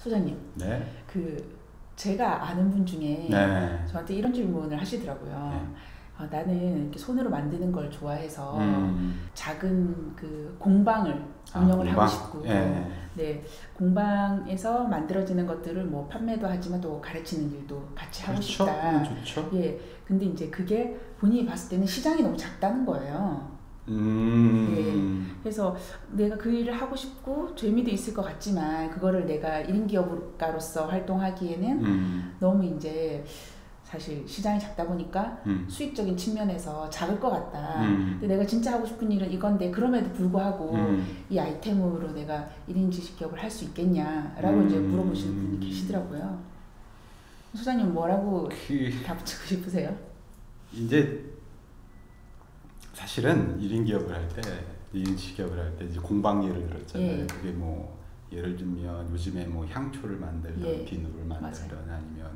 소장님, 네. 제가 아는 분 중에 네. 저한테 이런 질문을 하시더라고요. 네. 나는 이렇게 손으로 만드는 걸 좋아해서 작은 공방을 운영을 하고 싶고, 예. 네, 공방에서 만들어지는 것들을 뭐 판매도 하지만 또 가르치는 일도 같이 하고 그렇죠? 싶다. 좋죠. 예, 근데 이제 그게 본인이 봤을 때는 시장이 너무 작다는 거예요. 예, 그래서 내가 그 일을 하고 싶고 재미도 있을 것 같지만 그거를 내가 1인 기업가로서 활동하기에는 너무 이제 사실 시장이 작다 보니까 수익적인 측면에서 작을 것 같다. 근데 내가 진짜 하고 싶은 일은 이건데 그럼에도 불구하고 이 아이템으로 내가 1인 지식기업을 할 수 있겠냐라고 이제 물어보시는 분이 계시더라고요. 소장님 뭐라고 답붙이고 싶으세요? 이제 사실은 1인 기업을 할 때, 1인 지식기업을 할 때 이제 공방 예를 들었잖아요. 예. 그게 뭐 예를 들면 요즘에 뭐 향초를 만들던 예. 비누를 만들던 맞아요. 아니면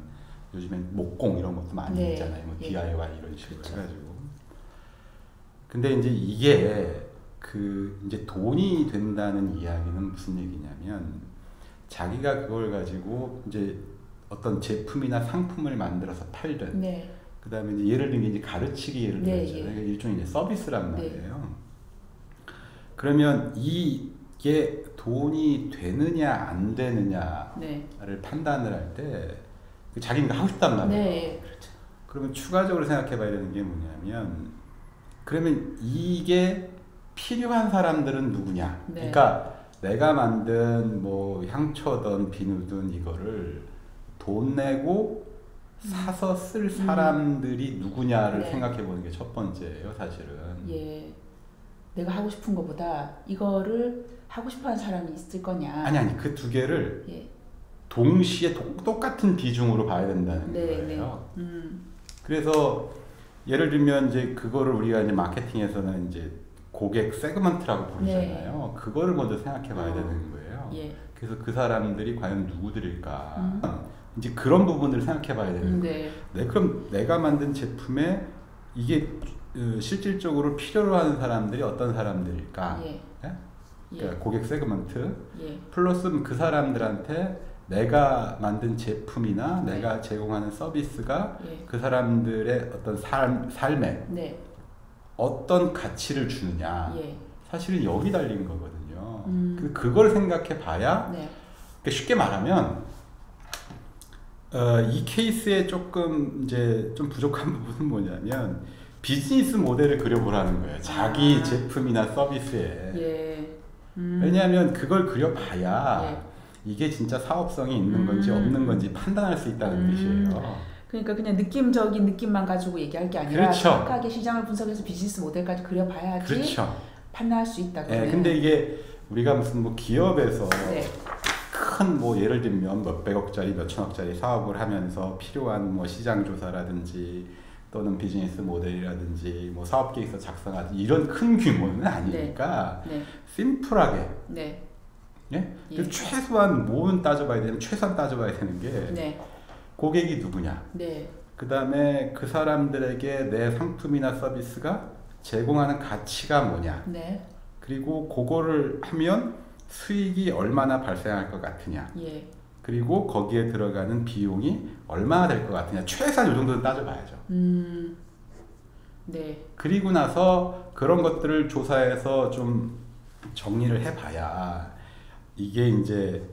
요즘엔 목공 이런 것도 많이 네. 있잖아요. 뭐 예. DIY 이런 식으로 그렇죠. 해가지고. 근데 이제 이게 이제 돈이 된다는 이야기는 무슨 얘기냐면 자기가 그걸 가지고 이제 어떤 제품이나 상품을 만들어서 팔든 네. 그 다음에 이제 예를 들면 이제 가르치기 예를 네, 들었잖아요. 예. 그러니까 일종의 이제 서비스란 네. 말이에요. 그러면 이게 돈이 되느냐 안 되느냐를 네. 판단을 할 때 자기가 하고 싶단 말이에요. 네, 그렇죠. 그러면 추가적으로 생각해 봐야 되는 게 뭐냐면 그러면 이게 필요한 사람들은 누구냐? 네. 그러니까 내가 만든 뭐 향초든 비누든 이거를 돈 내고 사서 쓸 사람들이 누구냐를 네. 생각해 보는 게 첫 번째예요, 사실은. 예, 내가 하고 싶은 것보다 이거를 하고 싶어하는 사람이 있을 거냐? 아니 그 두 개를 예. 동시에 똑같은 비중으로 봐야 된다는 네, 거예요. 네. 그래서 예를 들면 이제 그거를 우리가 이제 마케팅에서는 이제 고객 세그먼트라고 부르잖아요. 그거를 먼저 생각해 봐야 되는 거예요. 예. 그래서 그 사람들이 과연 누구들일까? 이제 그런 부분을 생각해 봐야 되는 거예요. 네. 그럼 내가 만든 제품에 이게 실질적으로 필요로 하는 사람들이 어떤 사람들일까? 예. 예? 예. 그러니까 고객 세그먼트 예. 플러스 그 사람들한테 내가 만든 제품이나 네. 내가 제공하는 서비스가 예. 그 사람들의 어떤 삶에 네. 어떤 가치를 주느냐. 예. 사실은 여기 달린 거거든요. 그걸 생각해 봐야 네. 그러니까 쉽게 말하면 이 케이스에 조금 이제 좀 부족한 부분은 뭐냐면 비즈니스 모델을 그려보라는 거예요. 자기 제품이나 서비스에. 예. 왜냐하면 그걸 그려봐야 예. 이게 진짜 사업성이 있는 건지 없는 건지 판단할 수 있다는 뜻이에요. 그러니까 그냥 느낌적인 느낌만 가지고 얘기할 게 아니라 그렇죠. 정확하게 시장을 분석해서 비즈니스 모델까지 그려봐야지 그렇죠. 판단할 수 있다. 네, 근데 이게 우리가 무슨 뭐 기업에서 네. 큰 뭐 예를 들면 몇백억짜리 몇천억짜리 사업을 하면서 필요한 뭐 시장 조사라든지 또는 비즈니스 모델이라든지 뭐 사업 계획서 작성하든지 이런 큰 규모는 아니니까 네. 심플하게 네. 예? 예. 최소한 뭐는 따져봐야 되면 최소한 따져봐야 되는 게 네. 고객이 누구냐. 네. 그 다음에 그 사람들에게 내 상품이나 서비스가 제공하는 가치가 뭐냐. 네. 그리고 그거를 하면 수익이 얼마나 발생할 것 같으냐. 예. 그리고 거기에 들어가는 비용이 얼마나 될 것 같으냐. 최소한 이 정도는 따져봐야죠. 네. 그리고 나서 그런 것들을 조사해서 좀 정리를 해봐야 이게 이제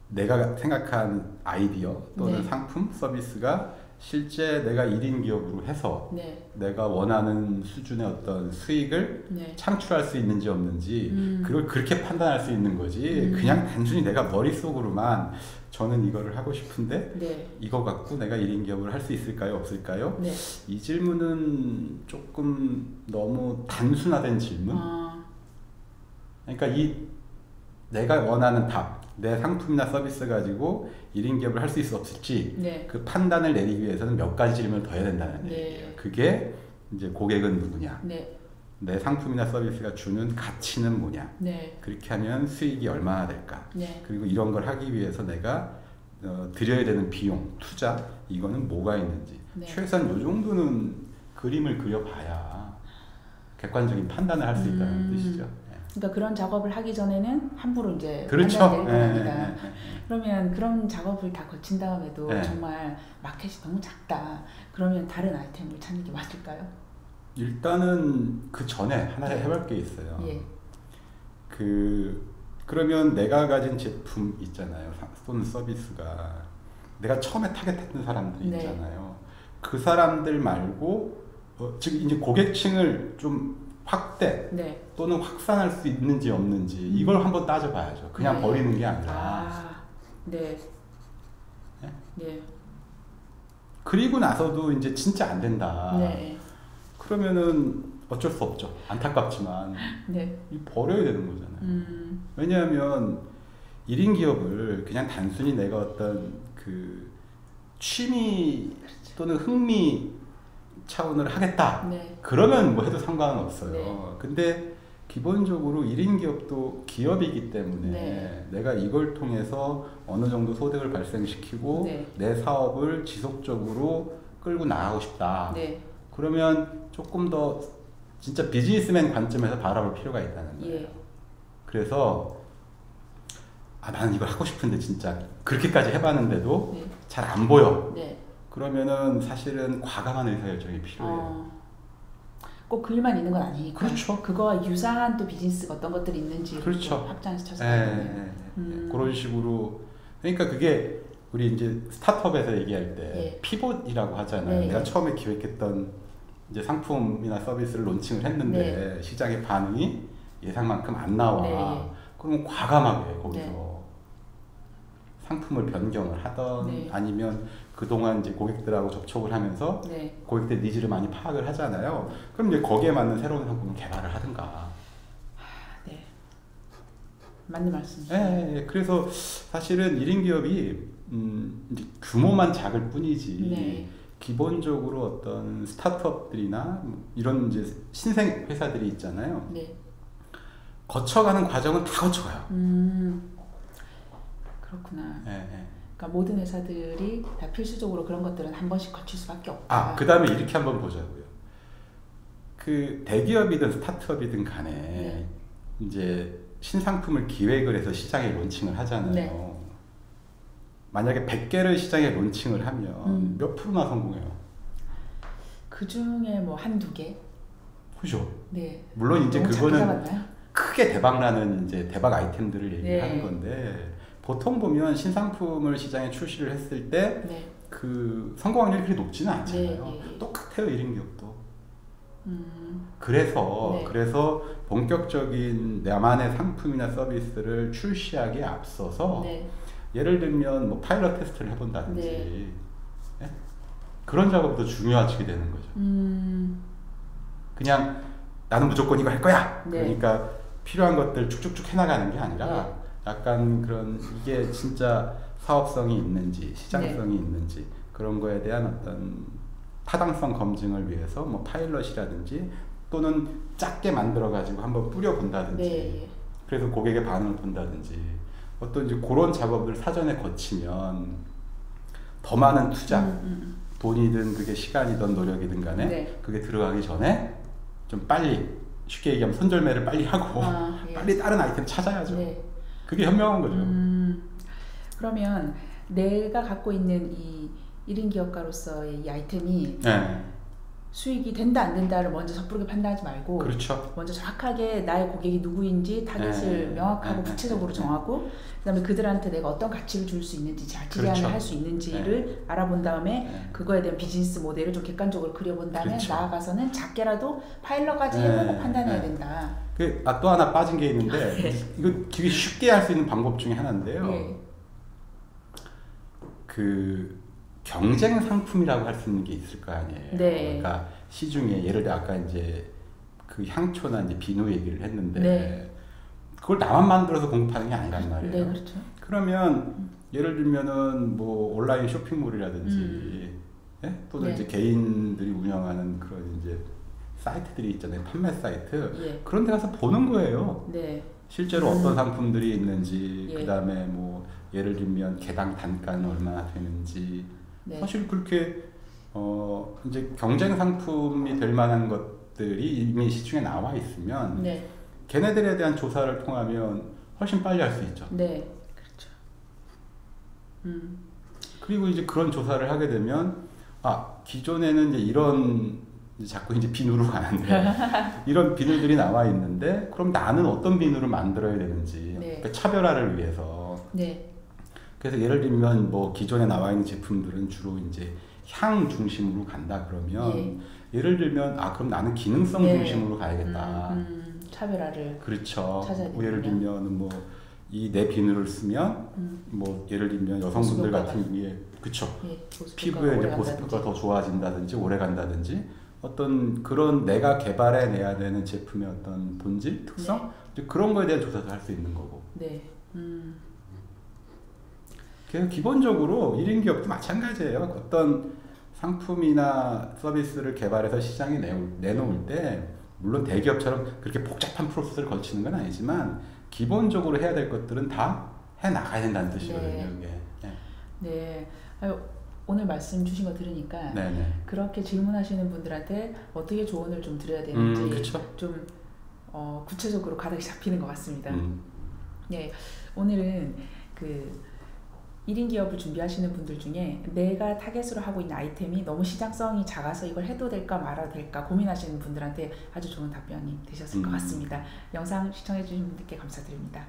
내가 생각한 아이디어 또는 네. 상품, 서비스가 실제 내가 1인 기업으로 해서 네. 내가 원하는 수준의 어떤 수익을 네. 창출할 수 있는지 없는지 그걸 그렇게 판단할 수 있는 거지 그냥 단순히 내가 머릿속으로만 저는 이거를 하고 싶은데 네. 이거 갖고 내가 1인 기업을 할 수 있을까요? 없을까요? 네. 이 질문은 조금 너무 단순화된 질문? 그러니까 내가 원하는 답, 내 상품이나 서비스 가지고 1인 기업을 할 수 있을지 없을지 네. 그 판단을 내리기 위해서는 몇 가지 질문을 더 해야 된다는 네. 얘기예요. 그게 이제 고객은 누구냐, 네. 내 상품이나 서비스가 주는 가치는 뭐냐, 네. 그렇게 하면 수익이 얼마나 될까, 네. 그리고 이런 걸 하기 위해서 내가 들여야 되는 비용, 투자 이거는 뭐가 있는지 네. 최소한 이 정도는 그림을 그려봐야 객관적인 판단을 할 수 있다는 뜻이죠. 그러니까 그런 작업을 하기 전에는 함부로 이제 그렇죠. 판단을 내릴 건 아니다. 그러면 그런 작업을 다 거친 다음에도 네. 정말 마켓이 너무 작다. 그러면 다른 아이템을 찾는 게 맞을까요? 일단은 그 전에 하나 네. 해볼 게 있어요. 예. 그러면 내가 가진 제품 있잖아요. 또는 서비스가 내가 처음에 타겟했던 사람들이 네. 있잖아요. 그 사람들 말고 지금 이제 고객층을 좀 확대 네. 또는 확산할 수 있는지 없는지 이걸 한번 따져봐야죠. 그냥 네. 버리는 게 아니라. 아, 네. 네? 네. 그리고 나서도 이제 진짜 안 된다. 네. 그러면은 어쩔 수 없죠. 안타깝지만 네. 버려야 되는 거잖아요. 왜냐하면 1인 기업을 그냥 단순히 내가 어떤 그 취미 그렇죠. 또는 흥미 차원으로 하겠다. 네. 그러면 뭐 해도 상관은 없어요. 네. 근데 기본적으로 1인 기업도 기업이기 때문에 네. 내가 이걸 통해서 어느 정도 소득을 발생시키고 네. 내 사업을 지속적으로 끌고 나가고 싶다. 네. 그러면 조금 더 진짜 비즈니스맨 관점에서 바라볼 필요가 있다는 거예요. 예. 그래서 나는 이걸 하고 싶은데 진짜 그렇게까지 해봤는데도 네. 잘 안 보여. 네. 그러면은 사실은 과감한 의사결정이 필요해요. 꼭 그 일만 있는 건 아니니까. 그렇죠. 그거와 유사한 또 비즈니스가 어떤 것들이 있는지 그렇죠. 확장시켜서. 그런 식으로. 그러니까 그게 우리 이제 스타트업에서 얘기할 때 예. 피봇이라고 하잖아요. 네. 내가 처음에 기획했던 이제 상품이나 서비스를 론칭을 했는데 시장의 반응이 예상만큼 안 나와. 네. 그러면 과감하게 거기서 네. 상품을 변경을 하던 네. 아니면 그동안 이제 고객들하고 접촉을 하면서 네. 고객들 니즈를 많이 파악을 하잖아요. 그럼 이제 거기에 맞는 새로운 상품을 개발을 하든가. 네. 맞는 말씀이죠. 네, 그래서 사실은 1인 기업이 이제 규모만 작을 뿐이지 네. 기본적으로 어떤 스타트업들이나 이런 이제 신생 회사들이 있잖아요. 네. 거쳐가는 과정은 다 거쳐가요. 그렇구나. 네. 그러니까 모든 회사들이 다 필수적으로 그런 것들은 한 번씩 거칠 수밖에 없다. 그 다음에 이렇게 한번 보자고요. 그 대기업이든 스타트업이든 간에 네. 이제 신상품을 기획을 해서 시장에 론칭을 하잖아요. 네. 만약에 100개를 시장에 론칭을 하면 몇 프로나 성공해요? 그 중에 뭐 한두 개? 그죠? 네. 물론 이제 그거는 잡았나요? 크게 대박나는 이제 대박 아이템들을 얘기하는 네. 건데 보통 보면 신상품을 시장에 출시를 했을 때 네. 그 성공 확률이 그렇게 높지는 않잖아요. 네. 똑같아요, 1인 기업도. 네. 그래서 본격적인 나만의 상품이나 서비스를 출시하기에 앞서서 네. 예를 들면 뭐 파일럿 테스트를 해본다든지 네. 예? 그런 작업도 중요하게 되는 거죠. 그냥 나는 무조건 이거 할 거야. 네. 그러니까 필요한 것들 쭉쭉쭉 해나가는 게 아니라 네. 약간 그런 이게 진짜 사업성이 있는지 시장성이 있는지 그런 거에 대한 어떤 타당성 검증을 위해서 뭐 파일럿이라든지 또는 작게 만들어 가지고 한번 뿌려 본다든지 네. 그래서 고객의 반응을 본다든지 어떤 이제 그런 작업을 사전에 거치면 더 많은 투자 돈이든 그게 시간이든 노력이든 간에 네. 그게 들어가기 전에 좀 빨리 쉽게 얘기하면 손절매를 빨리 하고 예. 빨리 다른 아이템 찾아야죠. 네. 그게 현명한 거죠. 그러면 내가 갖고 있는 이 1인 기업가로서의 이 아이템이 네. 수익이 된다 안 된다를 먼저 섣부르게 판단하지 말고 그렇죠. 먼저 정확하게 나의 고객이 누구인지 타겟을 명확하고 구체적으로 정하고 그다음에 그들한테 내가 어떤 가치를 줄 수 있는지 자치 제안을 그렇죠. 할 수 있는지를 알아본 다음에 그거에 대한 비즈니스 모델을 좀 객관적으로 그려본 다음에 그렇죠. 나아가서는 작게라도 파일럿까지 해보고 판단해야 된다. 또 하나 빠진 게 있는데 이거 되게 쉽게 할 수 있는 방법 중에 하나인데요. 네. 그 경쟁 상품이라고 할 수 있는 게 있을 거 아니에요. 네. 그러니까 시중에 예를 들어 아까 이제 그 향초나 이제 비누 얘기를 했는데 네. 그걸 나만 만들어서 공급하는 게 아니란 말이에요. 네, 그렇죠. 그러면 예를 들면은 뭐 온라인 쇼핑몰이라든지 예? 또는 네. 이제 개인들이 운영하는 그런 이제 사이트들이 있잖아요. 판매 사이트. 예. 그런 데 가서 보는 거예요. 네. 실제로 어떤 상품들이 있는지 예. 그다음에 뭐 예를 들면 개당 단가는 얼마나 되는지 네. 사실 그렇게 이제 경쟁 상품이 될 만한 것들이 이미 시중에 나와 있으면 네. 걔네들에 대한 조사를 통하면 훨씬 빨리 할 수 있죠. 네. 그렇죠. 그리고 이제 그런 조사를 하게 되면 기존에는 이제 이런 자꾸 이제 비누로 가는데 이런 비누들이 나와 있는데 그럼 나는 어떤 비누를 만들어야 되는지 네. 그러니까 차별화를 위해서. 네. 그래서 예를 들면 뭐 기존에 나와 있는 제품들은 주로 이제 향 중심으로 간다 그러면 예. 예를 들면 그럼 나는 기능성 네. 중심으로 가야겠다. 차별화를 그렇죠. 찾아야 뭐 예를 들면 뭐 이 내 비누를 쓰면 뭐 예를 들면 여성분들 같은 경우에 그쵸. 예, 피부에 이제 보습효과가 더 좋아진다든지 오래 간다든지 어떤 그런 내가 개발해 내야 되는 제품의 어떤 본질 특성 네. 그런 거에 대한 조사도 할 수 있는 거고. 네. 그래서 기본적으로 1인 기업도 마찬가지예요. 어떤 상품이나 서비스를 개발해서 시장에 내놓을 때 물론 대기업처럼 그렇게 복잡한 프로세스를 거치는 건 아니지만 기본적으로 해야 될 것들은 다 해 나가야 된다는 뜻이거든요. 네. 네. 네. 오늘 말씀 주신 거 들으니까 네네. 그렇게 질문하시는 분들한테 어떻게 조언을 좀 드려야 되는지 좀 구체적으로 가닥이 잡히는 것 같습니다. 네. 오늘은 그 1인 기업을 준비하시는 분들 중에 내가 타겟으로 하고 있는 아이템이 너무 시장성이 작아서 이걸 해도 될까 말아도 될까 고민하시는 분들한테 아주 좋은 답변이 되셨을 것 같습니다. 영상 시청해 주신 분들께 감사드립니다.